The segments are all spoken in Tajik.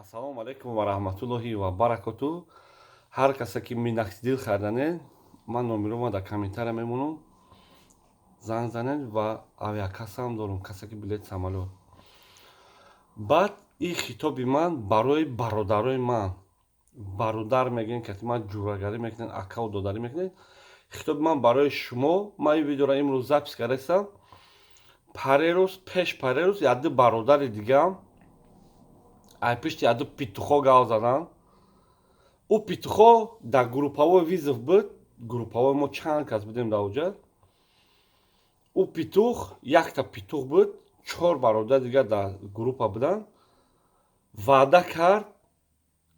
Ассалому алайкум ва раҳматуллоҳи ва баракатуҳ. Ҳар касе ки минақсидил харданед, ман номерома дар комментария мемонам. Занг занед ва авиакассаам дорам, касе ки билет самолёт. Баъд ин хитоби ман барои бародарои ман. Бародар мегӯянд, ки ман ҷурагарӣ мекунед, акаву додарӣ мекунед. Хитоби ман барои шумо. Ман ин видеоро имрӯз запис кардастам. Парерӯз, пеш парерӯз яди бародари дигаам айпишти яду петухо гав задан. У петухо дар группавой визов буд. Группавой мо чанд кас будем дар оҷа. У петух, якта петух буд, 4 бародар дига дар группа будан. Ваъда кард,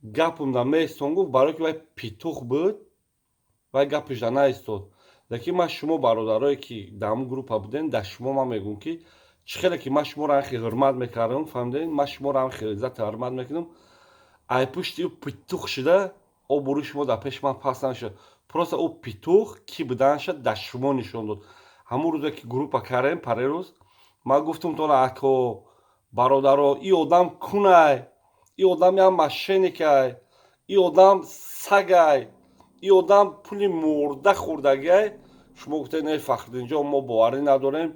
гапам дар меистон гуфт, барое ки вай петух буд, вай гапиш дар наистод. Лекин ман шумо бародарое ки дар ҳамун группа будем, дар шумо ман мегӯям ки чӣ хеле ки ман шуморо ҳамхи ҳурмат мекардам, фаҳмидед? Ман шуморо ҳамхи иззату ҳурмат мекунам. Айпушти ӯ петух шуда обрӯи шумо дар пеши ман паст нашуд. Просто ӯ петух ки буданша дар шумо нишон дод. Ҳамун рӯзе ки группа кардем парерӯз, ман гуфтам то ако бародаро, ин одам кунай, ин одам як мошенникай, ин одам сагай, ин одам пули мурда хӯрдагиай. Шумо гуфтед не Фахриддинҷон, мо боварӣ надорем,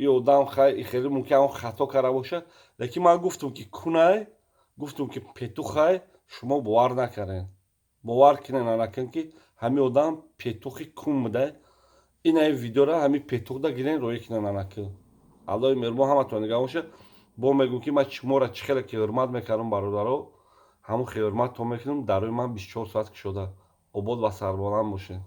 ин одам хеле мумкин хато карда бошад. Лекин ман гуфтам ки кунай, гуфтам ки петухай, шумо бовар накардед. Бовар кинед анакин ки ҳамин одам петухи кун будай. Ина ин видеоро ҳамин петухда гирен роӣ кинед анакин. Аллоҳи меҳрубон ҳаматон нигаҳ бошад. Бо мегӯям ки ман шуморо чӣ хеле ки ҳурмат мекардам бародаро, ҳамон хел ҳурматон мекунам. Дар рӯи ман 24 соат кушода. Обод ва сарболанд бошед.